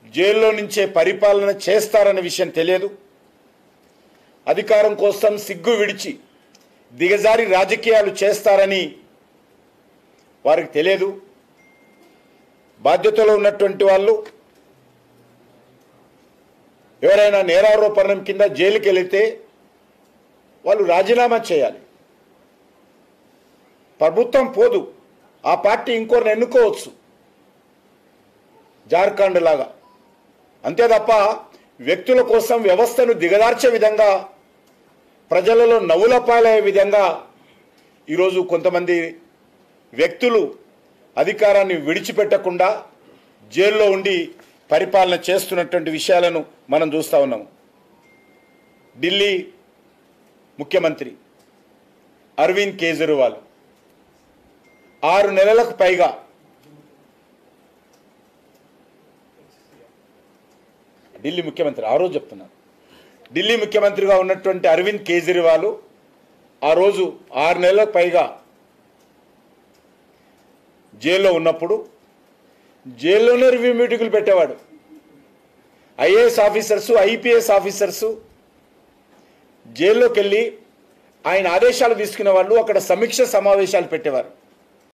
జైల్లో నుంచే పరిపాలన చేస్తారన్న విషయం తెలియదు. అధికారం కోసం సిగ్గు విడిచి దిగజారి రాజకీయాలు చేస్తారని వారికి తెలియదు. బాధ్యతలో ఉన్నటువంటి వాళ్ళు ఎవరైనా నేరారోపణం కింద జైలుకి వెళితే వాళ్ళు రాజీనామా చేయాలి. ప్రభుత్వం పోదు, ఆ పార్టీ ఇంకోరిని ఎన్నుకోవచ్చు జార్ఖండ్ లాగా. అంతే తప్ప వ్యక్తుల కోసం వ్యవస్థను దిగదార్చే విధంగా, ప్రజలలో నవ్వుల పాలయ్యే విధంగా ఈరోజు కొంతమంది వ్యక్తులు అధికారాన్ని విడిచిపెట్టకుండా జైల్లో ఉండి పరిపాలన చేస్తున్నటువంటి విషయాలను మనం చూస్తూ ఉన్నాము. ఢిల్లీ ముఖ్యమంత్రి అరవింద్ కేజ్రీవాల్ 6 నెలలకు పైగా ఢిల్లీ ముఖ్యమంత్రి ఆ రోజు చెప్తున్నాను, ఢిల్లీ ముఖ్యమంత్రిగా ఉన్నటువంటి అరవింద్ కేజ్రీవాల్ ఆ రోజు 6 నెలలకు పైగా జైల్లో ఉన్నప్పుడు జైల్లోనే రివ్యూ మీటింగులు పెట్టేవాడు. ఐఏఎస్ ఆఫీసర్సు, ఐపీఎస్ ఆఫీసర్సు జైల్లోకి వెళ్ళి ఆయన ఆదేశాలు తీసుకునే వాళ్ళు అక్కడ సమీక్ష సమావేశాలు పెట్టేవారు.